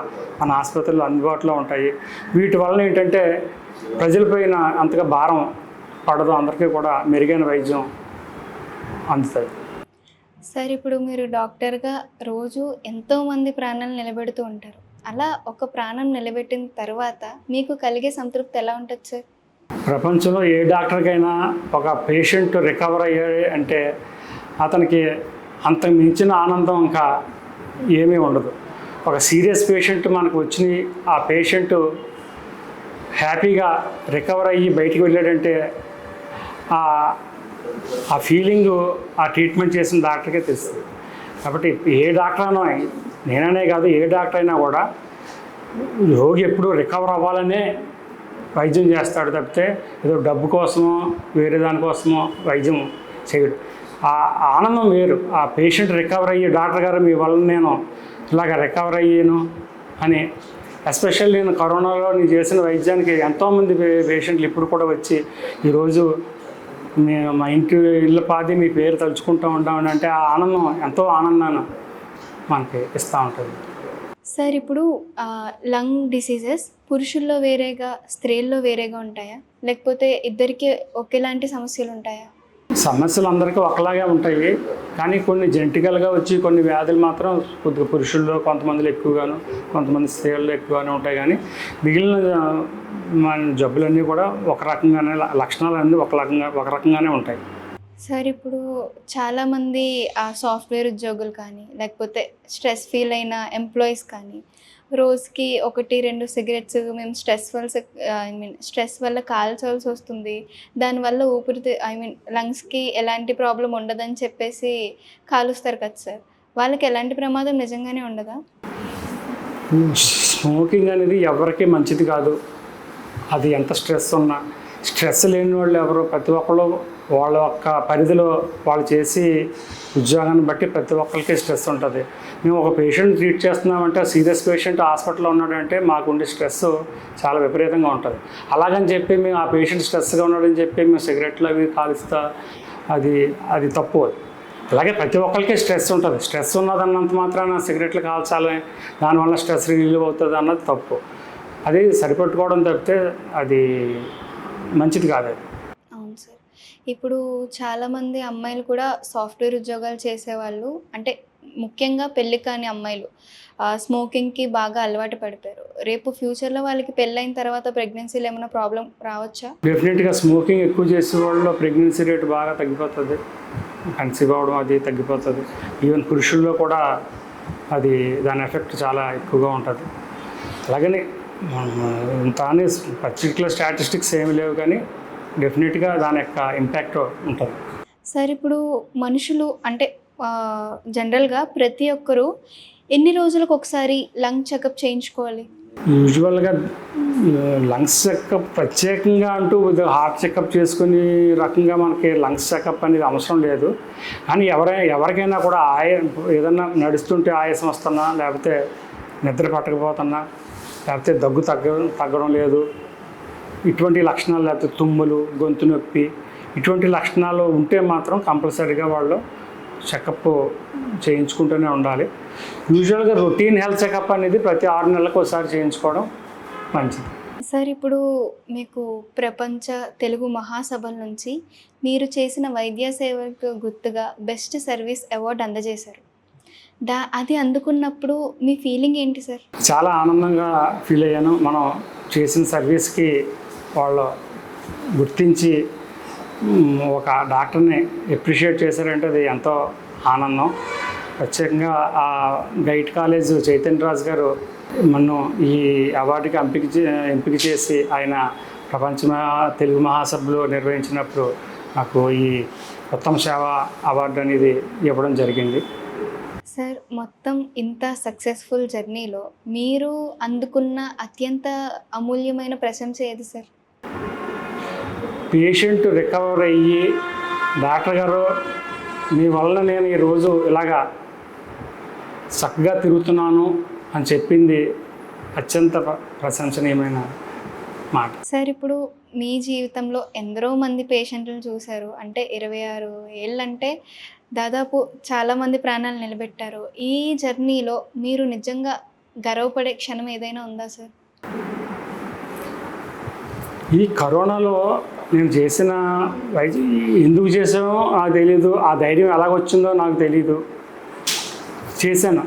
మన ఆసుపత్రిలో అందుబాటులో ఉంటాయి. వీటి వలన ఏంటంటే ప్రజలపైన అంతగా భారం పడదు. అందరికీ కూడా మెరుగైన వైద్యం అందుతుంది. సార్ ఇప్పుడు మీరు డాక్టర్గా రోజు ఎంతోమంది ప్రాణాలు నిలబెడుతూ ఉంటారు. అలా ఒక ప్రాణం నిలబెట్టిన తర్వాత మీకు కలిగే సంతృప్తి ఎలా ఉంటుంది సార్? ప్రపంచంలో ఏ డాక్టర్కైనా ఒక పేషెంట్ రికవర్ అయ్యాడు అంటే అతనికి అంతకు మించిన ఆనందం ఇంకా ఏమీ ఉండదు. ఒక సీరియస్ పేషెంట్ మనకు వచ్చి ఆ పేషెంట్ హ్యాపీగా రికవర్ అయ్యి బయటికి వెళ్ళాడంటే ఆ ఫీలింగు ఆ ట్రీట్మెంట్ చేసిన డాక్టర్కే తెలుస్తుంది. కాబట్టి ఏ డాక్టర్ అయినా, నేననే కాదు ఏ డాక్టర్ అయినా కూడా రోగి ఎప్పుడు రికవర్ అవ్వాలనే వైద్యం చేస్తాడు తప్పితే ఏదో డబ్బు కోసమో వేరే దానికోసమో వైద్యం చేయడు. ఆ ఆనందం వేరు. ఆ పేషెంట్ రికవర్ అయ్యి డాక్టర్ గారు మీ వల్ల నేను ఇలాగ రికవర్ అయ్యాను అని, ఎస్పెషల్లీ నేను కరోనాలో నేను చేసిన వైద్యానికి ఎంతోమంది పేషెంట్లు ఇప్పుడు కూడా వచ్చి ఈరోజు మేము మా ఇంటి ఇళ్ళ పాది మీ పేరు తలుచుకుంటూ ఉంటామని అంటే ఆ ఆనందం ఎంతో ఆనందాన్ని మనకి ఇస్తూ ఉంటుంది. సార్ ఇప్పుడు లంగ్ డిసీజెస్ పురుషుల్లో వేరేగా స్త్రీల్లో వేరేగా ఉంటాయా, లేకపోతే ఇద్దరికి ఒకేలాంటి సమస్యలు ఉంటాయా? సమస్యలు అందరికీ ఒకలాగే ఉంటాయి, కానీ కొన్ని జెనెటికల్గా వచ్చి కొన్ని వ్యాధులు మాత్రం కొద్దిగా పురుషుల్లో కొంతమందిలో ఎక్కువగాను కొంతమంది స్త్రీల్లో ఎక్కువగానే ఉంటాయి. కానీ మిగిలిన మన జబ్బులన్నీ కూడా ఒక రకంగానే, లక్షణాలన్నీ ఒక రకంగానే ఉంటాయి. సార్ ఇప్పుడు చాలామంది సాఫ్ట్వేర్ ఉద్యోగులు కానీ లేకపోతే స్ట్రెస్ ఫీల్ అయిన ఎంప్లాయీస్ కానీ రోజుకి 1-2 సిగరెట్స్ మేము స్ట్రెస్ వల్ల కాల్చాల్సి వస్తుంది, దానివల్ల లంగ్స్కి ఎలాంటి ప్రాబ్లం ఉండదని చెప్పేసి కాలుస్తారు కదా సార్, వాళ్ళకి ఎలాంటి ప్రమాదం నిజంగానే ఉండదా? స్మోకింగ్ అనేది ఎవరికీ మంచిది కాదు. అది ఎంత స్ట్రెస్ ఉన్నా, స్ట్రెస్ లేని వాళ్ళు ఎవరు, ప్రతి ఒక్కళ్ళు వాళ్ళ యొక్క పరిధిలో వాళ్ళు చేసి ఉద్యోగాన్ని బట్టి ప్రతి ఒక్కరికి స్ట్రెస్ ఉంటుంది. మేము ఒక పేషెంట్ ట్రీట్ చేస్తున్నామంటే సీరియస్ పేషెంట్ హాస్పిటల్లో ఉన్నాడంటే మాకుండే స్ట్రెస్ చాలా విపరీతంగా ఉంటుంది. అలాగని చెప్పి మేము ఆ పేషెంట్ స్ట్రెస్గా ఉన్నాడని చెప్పి మేము సిగరెట్లు అవి కాలుస్తా అది తప్పు. అలాగే ప్రతి ఒక్కరికి స్ట్రెస్ ఉంటుంది. స్ట్రెస్ ఉన్నదన్నంత మాత్రాన సిగరెట్లు కాల్చాలి, దానివల్ల స్ట్రెస్ రిలీవ్ అవుతుంది అన్నది తప్పు. అది సరిపెట్టుకోవడం తప్పితే అది మంచిది కాదు. అది అవును సార్. ఇప్పుడు చాలామంది అమ్మాయిలు కూడా సాఫ్ట్వేర్ ఉద్యోగాలు చేసేవాళ్ళు, అంటే ముఖ్యంగా పెళ్ళి కాని అమ్మాయిలు స్మోకింగ్కి బాగా అలవాటు పడిపోయారు. రేపు ఫ్యూచర్లో వాళ్ళకి పెళ్ళైన తర్వాత ప్రెగ్నెన్సీలో ఏమైనా ప్రాబ్లం రావచ్చా? డెఫినెట్గా స్మోకింగ్ ఎక్కువ చేసే వాళ్ళలో ప్రెగ్నెన్సీ రేట్ బాగా తగ్గిపోతుంది, కన్సీవ్ అవ్వడం అది తగ్గిపోతుంది. ఈవెన్ పురుషుల్లో కూడా అది దాని ఎఫెక్ట్ చాలా ఎక్కువగా ఉంటుంది. అలాగని ఇంత అని పర్టికులర్ స్టాటిస్టిక్స్ ఏమి లేవు, కానీ డెఫినెట్గా దాని యొక్క ఇంపాక్ట్ ఉంటుంది. సార్ ఇప్పుడు మనుషులు అంటే జనరల్గా ప్రతి ఒక్కరూ ఎన్ని రోజులకు ఒకసారి లంగ్ చెకప్ చేయించుకోవాలి? యూజువల్గా లంగ్స్ చెకప్ ప్రత్యేకంగా అంటూ హార్ట్ చెకప్ చేసుకునే రకంగా మనకి లంగ్స్ చెకప్ అనేది అవసరం లేదు. కానీ ఎవరికైనా కూడా ఏదన్నా నడుస్తుంటే ఆయాసం వస్తున్నా, లేకపోతే నిద్ర పట్టకపోతున్నా, లేకపోతే దగ్గు తగ్గడం లేదు, ఇటువంటి లక్షణాలు, లేకపోతే తుమ్ములు, గొంతు నొప్పి, ఇటువంటి లక్షణాలు ఉంటే మాత్రం కంపల్సరీగా వాళ్ళు చెకప్ చేయించుకుంటూనే ఉండాలి. యూజువల్గా రొటీన్ హెల్త్ చెకప్ అనేది ప్రతి 6 నెలలకు ఒకసారి చేయించుకోవడం మంచిది. సార్ ఇప్పుడు మీకు ప్రపంచ తెలుగు మహాసభల నుంచి మీరు చేసిన వైద్య సేవకు గుర్తుగా బెస్ట్ సర్వీస్ అవార్డు అందజేశారు. అది అందుకున్నప్పుడు మీ ఫీలింగ్ ఏంటి సార్? చాలా ఆనందంగా ఫీల్ అయ్యాను. మనం చేసిన సర్వీస్కి వాళ్ళు గుర్తించి ఒక డాక్టర్ని ఎప్రిషియేట్ చేశారంటే అది ఎంతో ఆనందం. ప్రత్యేకంగా ఆ గైడ్ కాలేజ్ చైతన్య రాజు గారు నన్ను ఈ అవార్డుకి ఎంపిక చేసి ఆయన ప్రపంచ తెలుగు మహాసభలు నిర్వహించినప్పుడు నాకు ఈ ఉత్తమ సేవ అవార్డు అనేది ఇవ్వడం జరిగింది. సార్ మొత్తం ఇంత సక్సెస్ఫుల్ జర్నీలో మీరు అందుకున్న అత్యంత అమూల్యమైన ప్రశంస ఏది సార్? పేషెంట్ రికవర్ అయ్యి డాక్టర్ గారు మీ వల్ల నేను ఈరోజు ఇలాగా చక్కగా తిరుగుతున్నాను అని చెప్పింది అత్యంత ప్రశంసనీయమైన మాట. సార్ ఇప్పుడు మీ జీవితంలో ఎందరో మంది పేషెంట్లను చూశారు, అంటే 26 ఏళ్ళు అంటే దాదాపు చాలామంది ప్రాణాలు నిలబెట్టారు. ఈ జర్నీలో మీరు నిజంగా గర్వపడే క్షణం ఏదైనా ఉందా సార్? ఈ కరోనాలో నేను చేసిన ఎందుకు చేసానో నాకు తెలీదు, ఆ ధైర్యం ఎలాగొచ్చిందో నాకు తెలీదు, చేశాను.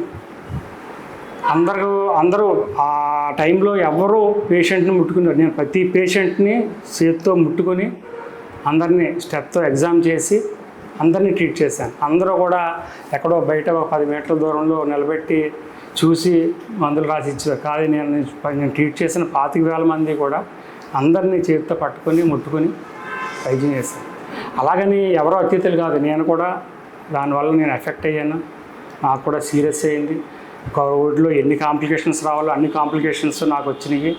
అందరూ ఆ టైంలో ఎవరు పేషెంట్ని ముట్టుకున్నారు. నేను ప్రతి పేషెంట్ని చేతితో ముట్టుకొని అందరినీ స్టెప్తో ఎగ్జామ్ చేసి అందరినీ ట్రీట్ చేశాను. అందరూ కూడా ఎక్కడో బయట 10 మీటర్ల దూరంలో నిలబెట్టి చూసి మందులు రాసి ఇచ్చారు. కాదు, నేను ట్రీట్ చేసిన 25,000 మంది కూడా అందరినీ చేతితో పట్టుకొని ముట్టుకొని వైద్యం చేశాను. అలాగని ఎవరో అతిథులు కాదు, నేను కూడా దానివల్ల నేను ఎఫెక్ట్ అయ్యాను. నాకు కూడా సీరియస్ అయింది. కోవిడ్లో ఎన్ని కాంప్లికేషన్స్ రావాలో అన్ని కాంప్లికేషన్స్ నాకు వచ్చినాయి.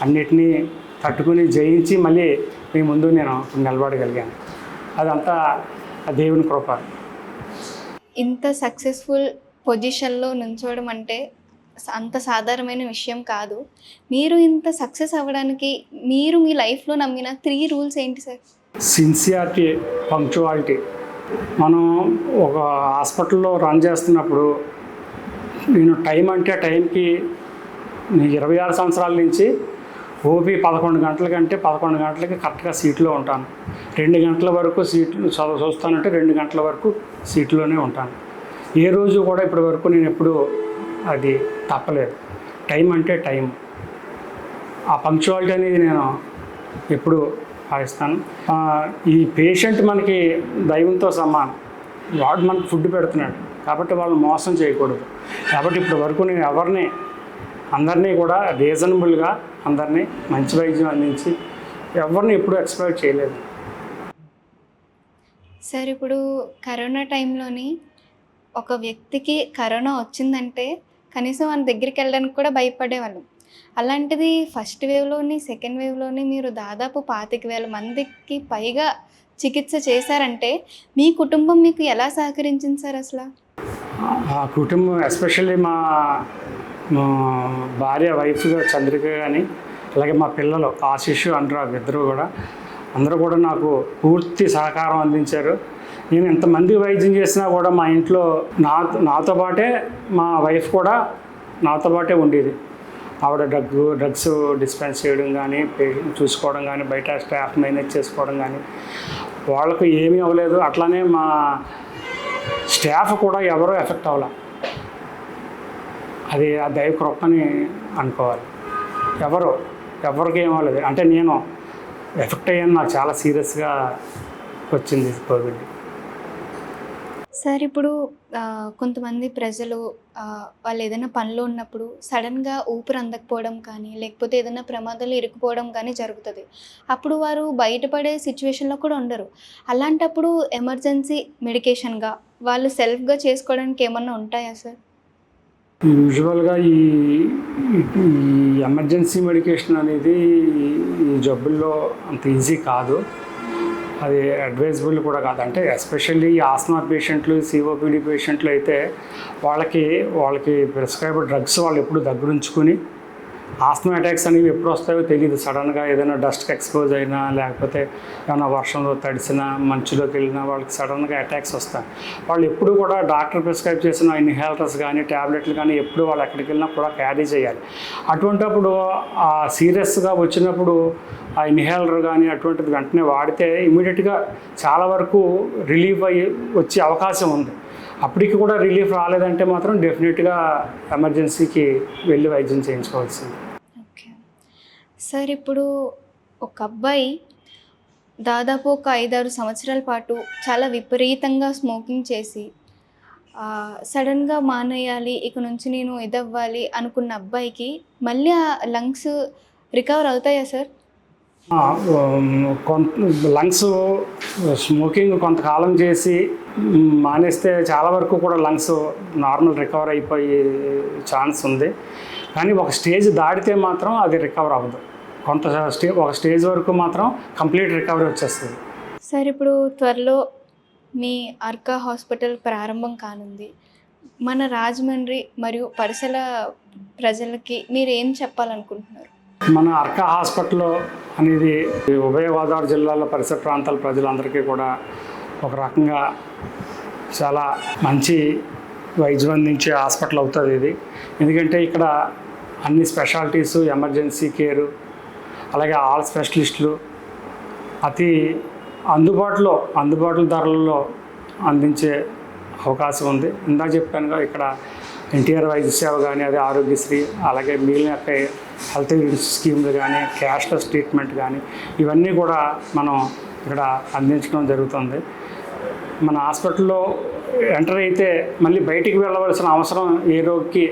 అన్నిటినీ తట్టుకుని జయించి మళ్ళీ మీ ముందు నేను నిలబడగలిగాను. అదంతా ఆ దేవుని కృప. ఇంత సక్సెస్ఫుల్ పొజిషన్లో నుంచోవడం అంటే అంత సాధారణమైన విషయం కాదు. మీరు ఇంత సక్సెస్ అవ్వడానికి మీరు మీ లైఫ్లో నమ్మిన 3 రూల్స్ ఏంటి సార్? Sincerity, punctuality. మనం ఒక హాస్పిటల్లో రన్ చేస్తున్నప్పుడు నేను టైం అంటే టైంకి 26 సంవత్సరాల నుంచి ఓపీ 11 గంటల కంటే 11 గంటలకి కరెక్ట్గా సీట్లో ఉంటాను. 2 గంటల వరకు సీట్లు చూస్తానంటే 2 గంటల వరకు సీట్లోనే ఉంటాను. ఏ రోజు కూడా ఇప్పటి వరకు నేను ఎప్పుడు అది తప్పలేదు. టైం అంటే టైం. ఆ పంక్చువాలిటీ అనేది నేను ఎప్పుడు పాటిస్తాను. ఈ పేషెంట్ మనకి దైవంతో సమానం. వాడు మనకు ఫుడ్ పెడుతున్నాడు కాబట్టి వాళ్ళని మోసం చేయకూడదు. కాబట్టి ఇప్పటి వరకు నేను అందరినీ కూడా రీజనబుల్గా అందరినీ మంచి వైద్యం అందించి ఎవరిని ఎప్పుడు ఎక్స్పెక్ట్ చేయలేదు. సార్, ఇప్పుడు కరోనా టైంలోని ఒక వ్యక్తికి కరోనా వచ్చిందంటే కనీసం మన దగ్గరికి వెళ్ళడానికి కూడా భయపడేవాళ్ళం. అలాంటిది ఫస్ట్ వేవ్లోని సెకండ్ వేవ్లోని మీరు దాదాపు 25,000 మందికి పైగా చికిత్స చేశారంటే మీ కుటుంబం మీకు ఎలా సహకరించింది సార్ అసలు? ఆ కుటుంబం ఎస్పెషల్లీ మా భార్య వైఫ్ చంద్రిక కానీ అలాగే మా పిల్లలు ఆశిష్ అనురాగ్ అందరూ కూడా నాకు పూర్తి సహకారం అందించారు. నేను ఎంతమంది వైద్యం చేసినా కూడా మా ఇంట్లో నాతో పాటే మా వైఫ్ కూడా నాతో పాటే ఉండేది. ఆవిడ డ్రగ్స్ డిస్పెన్స్ చేయడం కానీ, పేషెంట్ చూసుకోవడం కానీ, బయట స్టాఫ్ మేనేజ్ చేసుకోవడం కానీ, వాళ్ళకు ఏమీ అవ్వలేదు. అట్లానే మా స్టాఫ్ కూడా ఎవరో ఎఫెక్ట్ అవ్వాలి. అది ఆ దైవ కృపని అనుకోవాలి. ఎవరికి ఏం అవ్వలేదు. అంటే నేను ఎఫెక్ట్ అయ్యాను. నాకు చాలా సీరియస్గా వచ్చింది కోవిడ్. సార్, ఇప్పుడు కొంతమంది ప్రజలు వాళ్ళు ఏదైనా పనిలో ఉన్నప్పుడు సడన్గా ఊపిరి అందకపోవడం కానీ, లేకపోతే ఏదైనా ప్రమాదాలు ఇరుక్కుపోవడం కానీ జరుగుతుంది. అప్పుడు వారు బయటపడే సిచ్యువేషన్లో కూడా ఉండరు. అలాంటప్పుడు ఎమర్జెన్సీ మెడికేషన్గా వాళ్ళు సెల్ఫ్గా చేసుకోవడానికి ఏమన్నా ఉంటాయా సార్? యూజువల్గా ఈ ఎమర్జెన్సీ మెడికేషన్ అనేది ఈ జబ్బుల్లో అంత ఈజీ కాదు. అది అడ్వైజబుల్ కూడా కాదు. అంటే ఎస్పెషల్లీ ఈ ఆస్మా పేషెంట్లు, సిఓపిడి పేషెంట్లు అయితే వాళ్ళకి ప్రిస్క్రైబ్ డ్రగ్స్ వాళ్ళు ఎప్పుడు దగ్గరుంచుకొని, ఆస్మా అటాక్స్ అనేవి ఎప్పుడు వస్తాయో తెలియదు. సడన్గా ఏదైనా డస్ట్కి ఎక్స్పోజ్ అయినా, లేకపోతే ఏమైనా వర్షంలో తడిసినా, మంచులోకి వెళ్ళినా వాళ్ళకి సడన్గా అటాక్స్ వస్తాయి. వాళ్ళు ఎప్పుడు కూడా డాక్టర్ ప్రిస్క్రైబ్ చేసిన ఇన్హేలర్స్ కానీ, ట్యాబ్లెట్లు కానీ ఎప్పుడు వాళ్ళు ఎక్కడికి వెళ్ళినా కూడా క్యారీ చేయాలి. అటువంటిప్పుడు ఆ సీరియస్గా వచ్చినప్పుడు ఆ ఇన్హేలర్ కానీ అటువంటిది వెంటనే వాడితే ఇమీడియట్గా చాలా వరకు రిలీఫ్ అయ్యి వచ్చే అవకాశం ఉంది. అప్పటికి కూడా రిలీఫ్ రాలేదంటే మాత్రం డెఫినెట్గా ఎమర్జెన్సీకి వెళ్ళి వైద్యం చేయించుకోవాల్సింది. ఓకే సార్, ఇప్పుడు ఒక అబ్బాయి దాదాపు ఒక 5-6 సంవత్సరాల పాటు చాలా విపరీతంగా స్మోకింగ్ చేసి సడన్గా మానేయాలి, ఇక నుంచి నేను ఇదవ్వాలి అనుకున్న అబ్బాయికి మళ్ళీ ఆ లంగ్స్ రికవర్ అవుతాయా సార్? లంగ్స్ స్మోకింగ్ కొంతకాలం చేసి మానేస్తే చాలా వరకు కూడా లంగ్స్ నార్మల్ రికవర్ అయిపోయే ఛాన్స్ ఉంది. కానీ ఒక స్టేజ్ దాటితే మాత్రం అది రికవర్ అవ్వదు. ఒక స్టేజ్ వరకు మాత్రం కంప్లీట్ రికవరీ వచ్చేస్తుంది. సార్, ఇప్పుడు త్వరలో మీ అర్కా హాస్పిటల్ ప్రారంభం కానుంది. మన రాజమండ్రి మరియు పరిసర ప్రజలకి మీరు ఏం చెప్పాలనుకుంటున్నారు? మన అర్కా హాస్పిటల్ అనేది ఉభయ గోదావరి జిల్లాలో పరిసర ప్రాంతాల ప్రజలందరికీ కూడా ఒక రకంగా చాలా మంచి వైద్యం అందించే హాస్పిటల్ అవుతుంది ఇది. ఎందుకంటే ఇక్కడ అన్ని స్పెషాలిటీసు, ఎమర్జెన్సీ కేరు, అలాగే ఆల్ స్పెషలిస్టులు అతి అందుబాటులో ధరలలో అందించే అవకాశం ఉంది. ఇందాక చెప్పానుగా ఇక్కడ ఎన్టీఆర్ వైద్య సేవ కానీ, అదే ఆరోగ్యశ్రీ, అలాగే మిగిలిన హెల్త్ స్కీమ్లు కానీ, క్యాష్లెస్ ట్రీట్మెంట్ కానీ ఇవన్నీ కూడా మనం ఇక్కడ అందించడం జరుగుతుంది. మన హాస్పిటల్లో ఎంటర్ అయితే మళ్ళీ బయటికి వెళ్ళవలసిన అవసరం ఏ రోగికి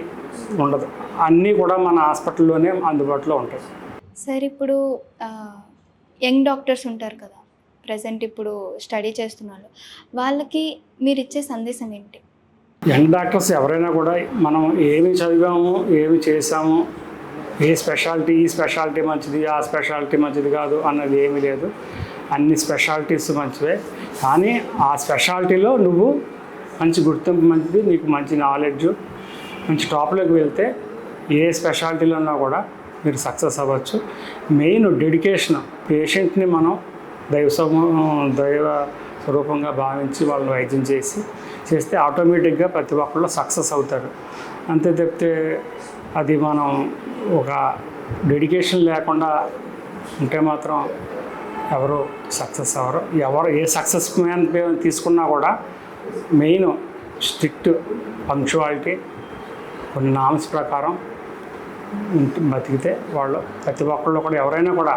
ఉండదు. అన్నీ కూడా మన హాస్పిటల్లోనే అందుబాటులో ఉంటాయి. సార్ ఇప్పుడు యంగ్ డాక్టర్స్ ఉంటారు కదా, ప్రజెంట్ ఇప్పుడు స్టడీ చేస్తున్నారు, వాళ్ళకి మీరు ఇచ్చే సందేశం ఏంటి? యంగ్ డాక్టర్స్ ఎవరైనా కూడా మనం ఏమి చదివాము, ఏమి చేసాము, ఈ స్పెషాలిటీ మంచిది, ఆ స్పెషాలిటీ మంచిది కాదు అన్నది ఏమీ లేదు. అన్ని స్పెషాలిటీస్ మంచివే. కానీ ఆ స్పెషాలిటీలో నువ్వు మంచి గుర్తింపు మంచిది, నీకు మంచి నాలెడ్జ్, మంచి టాప్లోకి వెళ్తే ఏ స్పెషాలిటీలో కూడా మీరు సక్సెస్ అవ్వచ్చు. Main dedication. పేషెంట్ని మనం దైవ స్వరూపంగా భావించి వాళ్ళని వైద్యం చేస్తే ఆటోమేటిక్గా ప్రతి ఒక్కళ్ళు సక్సెస్ అవుతారు. అంతే తప్పితే అది మనం ఒక డెడికేషన్ లేకుండా ఉంటే మాత్రం ఎవరు సక్సెస్ అవ్వరు. ఏ సక్సెస్ మ్యాన్ తీసుకున్నా కూడా మెయిన్ స్ట్రిక్ట్ పంక్చువాలిటీ, కొన్ని నామ్స్ ప్రకారం బతికితే వాళ్ళు ప్రతి ఒక్కళ్ళు కూడా ఎవరైనా కూడా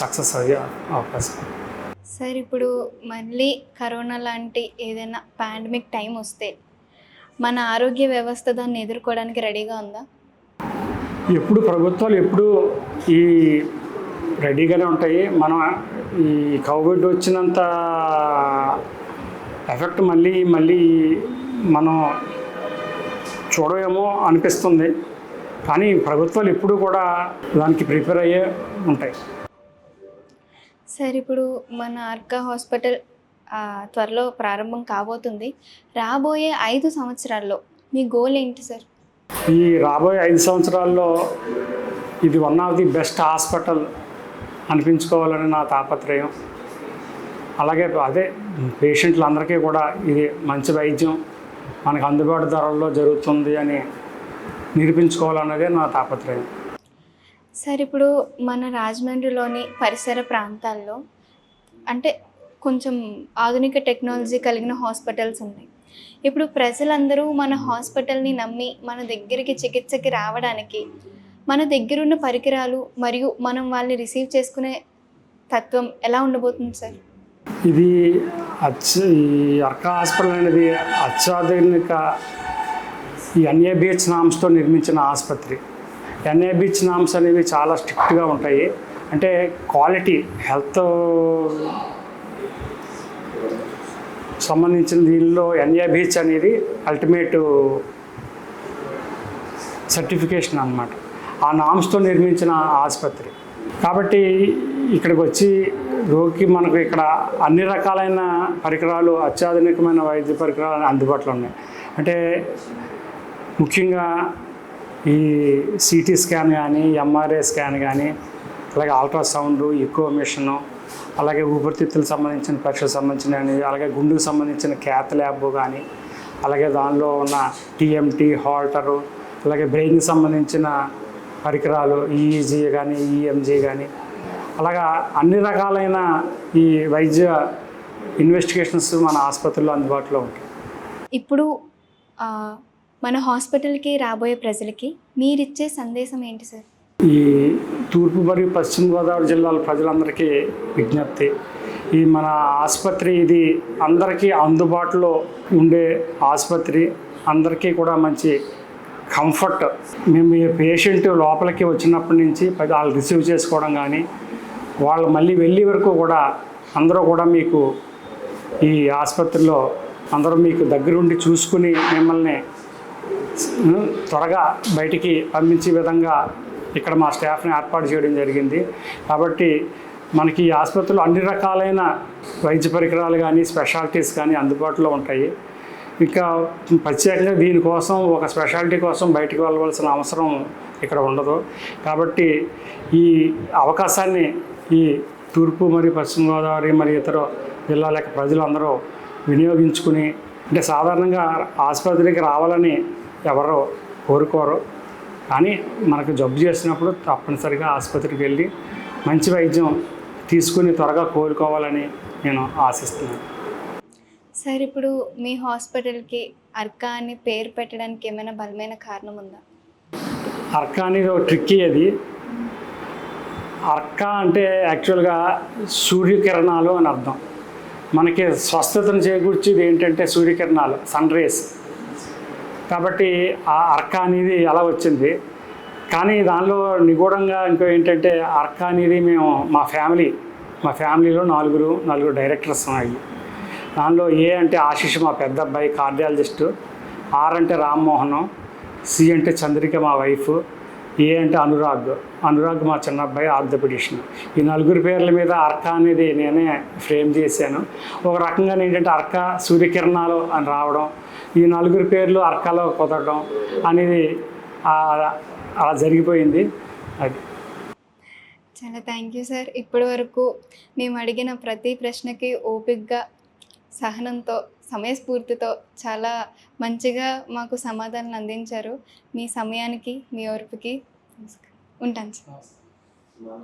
సక్సెస్ అయ్యే అవకాశం. సార్ ఇప్పుడు మళ్ళీ కరోనా లాంటి ఏదైనా పాండమిక్ టైం వస్తే మన ఆరోగ్య వ్యవస్థ దాన్ని ఎదుర్కోవడానికి రెడీగా ఉందా? ఎప్పుడు ప్రభుత్వాలు ఎప్పుడు ఈ రెడీగానే ఉంటాయి. మనం ఈ కోవిడ్ వచ్చినంత ఎఫెక్ట్ మళ్ళీ మనం చూడవేమో అనిపిస్తుంది. కానీ ప్రభుత్వాలు ఎప్పుడు కూడా దానికి ప్రిపేర్ అయ్యే ఉంటాయి. సార్ ఇప్పుడు మన అర్కా హాస్పిటల్ త్వరలో ప్రారంభం కాబోతుంది. రాబోయే 5 సంవత్సరాల్లో మీ గోల్ ఏంటి సార్? ఈ రాబోయే 5 సంవత్సరాల్లో ఇది one of the best hospital అనిపించుకోవాలని నా తాపత్రయం. అలాగే అదే పేషెంట్లందరికీ కూడా ఇది మంచి వైద్యం మనకు అందుబాటు ధరల్లో జరుగుతుంది అని నిరూపించుకోవాలన్నదే నా తాపత్రయం. సార్ ఇప్పుడు మన రాజమండ్రిలోని పరిసర ప్రాంతాల్లో అంటే కొంచెం ఆధునిక టెక్నాలజీ కలిగిన హాస్పిటల్స్ ఉన్నాయి. ఇప్పుడు ప్రజలందరూ మన హాస్పిటల్ని నమ్మి మన దగ్గరికి చికిత్సకి రావడానికి మన దగ్గరున్న పరికరాలు మరియు మనం వాళ్ళని రిసీవ్ చేసుకునే తత్వం ఎలా ఉండబోతుంది సార్? ఇది ఈ అర్కా హాస్పిటల్ అనేది అత్యాధునిక ఈ NABH నామ్స్తో నిర్మించిన ఆసుపత్రి. NABH నామ్స్ అనేవి చాలా స్ట్రిక్ట్గా ఉంటాయి. అంటే క్వాలిటీ హెల్త్ సంబంధించిన దీనిలో NABH అనేది అల్టిమేట్ సర్టిఫికేషన్ అన్నమాట. ఆ నామ్స్తో నిర్మించిన ఆసుపత్రి కాబట్టి ఇక్కడికి వచ్చి రోగికి మనకు ఇక్కడ అన్ని రకాలైన పరికరాలు, అత్యాధునికమైన వైద్య పరికరాలు అందుబాటులో ఉన్నాయి. అంటే ముఖ్యంగా ఈ CT స్కాన్ కానీ, MRI స్కాన్ కానీ, అలాగే అల్ట్రాసౌండ్, ఎకో మిషను, అలాగే ఊపిరితిత్తులకు సంబంధించిన పరీక్షలకు సంబంధించినవి, అలాగే గుండెకు సంబంధించిన క్యాత్ ల్యాబ్ కానీ, అలాగే దానిలో ఉన్న TMT హాల్టరు, అలాగే బ్రెయిన్కి సంబంధించిన పరికరాలు EEG కానీ, EMG కానీ, అలాగా అన్ని రకాలైన ఈ వైద్య ఇన్వెస్టిగేషన్స్ మన ఆసుపత్రిలో అందుబాటులో ఉంటాయి. ఇప్పుడు మన హాస్పిటల్కి రాబోయే ప్రజలకి మీరిచ్చే సందేశం ఏంటి సార్? ఈ తూర్పు మరియు పశ్చిమ గోదావరి జిల్లాల ప్రజలందరికీ విజ్ఞప్తి, ఈ మన ఆసుపత్రి ఇది అందరికీ అందుబాటులో ఉండే ఆసుపత్రి, అందరికీ కూడా మంచి కంఫర్ట్. మేము ఈ పేషెంట్ లోపలికి వచ్చినప్పటి నుంచి వాళ్ళు రిసీవ్ చేసుకోవడం కానీ, వాళ్ళు మళ్ళీ వెళ్ళే వరకు కూడా అందరూ కూడా మీకు ఈ ఆసుపత్రిలో అందరూ మీకు దగ్గరుండి చూసుకుని మిమ్మల్ని త్వరగా బయటికి పంపించే విధంగా ఇక్కడ మా స్టాఫ్ని ఏర్పాటు చేయడం జరిగింది. కాబట్టి మనకి ఈ ఆసుపత్రిలో అన్ని రకాలైన వైద్య పరికరాలు కానీ, స్పెషాలిటీస్ కానీ అందుబాటులో ఉంటాయి. ఇంకా ప్రత్యేకంగా దీనికోసం ఒక స్పెషాలిటీ కోసం బయటికి వెళ్ళవలసిన అవసరం ఇక్కడ ఉండదు. కాబట్టి ఈ అవకాశాన్ని ఈ తూర్పు మరియు పశ్చిమ గోదావరి మరియు ఇతర జిల్లాల యొక్క ప్రజలందరూ వినియోగించుకుని, అంటే సాధారణంగా ఆసుపత్రికి రావాలని ఎవరో కోరుకోరు, కానీ మనకు జబ్బు చేసినప్పుడు తప్పనిసరిగా ఆసుపత్రికి వెళ్ళి మంచి వైద్యం తీసుకుని త్వరగా కోలుకోవాలని నేను ఆశిస్తున్నాను. సార్, ఇప్పుడు మీ హాస్పిటల్కి అర్కా అని పేరు పెట్టడానికి ఏమైనా బలమైన కారణం ఉందా? అర్క అనేది ఒక ట్రిక్కీ అది. అర్క అంటే యాక్చువల్గా సూర్యకిరణాలు అని అర్థం. మనకి స్వస్థతను చేకూర్చేది ఏంటంటే సూర్యకిరణాలు, సన్ రేస్. కాబట్టి ఆ అర్క అనేది అలా వచ్చింది. కానీ దానిలో నిగూఢంగా ఇంకో ఏంటంటే అర్క అనేది మేము మా ఫ్యామిలీలో నలుగురు డైరెక్టర్స్ ఉన్నాయి. దానిలో ఏ అంటే ఆశీష్ మా పెద్ద అబ్బాయి కార్డియాలజిస్టు, ఆర్ అంటే రామ్మోహన్, సి అంటే చంద్రిక మా వైఫ్, ఏ అంటే అనురాగ్ మా చిన్న అబ్బాయి ఆర్థోపెడిషన్. ఈ నలుగురి పేర్ల మీద అర్క అనేది నేనే ఫ్రేమ్ చేశాను. ఒక రకంగా ఏంటంటే అర్క సూర్యకిరణాలు అని రావడం, ఈ నలుగురి పేర్లు అర్కలో కుదరడం అనేది అలా జరిగిపోయింది. అది చాలా థ్యాంక్ యూ సార్. ఇప్పటి వరకు మేము అడిగిన ప్రతి ప్రశ్నకి ఓపికగా, సహనంతో, సమయస్ఫూర్తితో చాలా మంచిగా మాకు సమాధానాలు అందించారు. మీ సమయానికి, మీ ఓర్పుకి ఉంటాను సార్.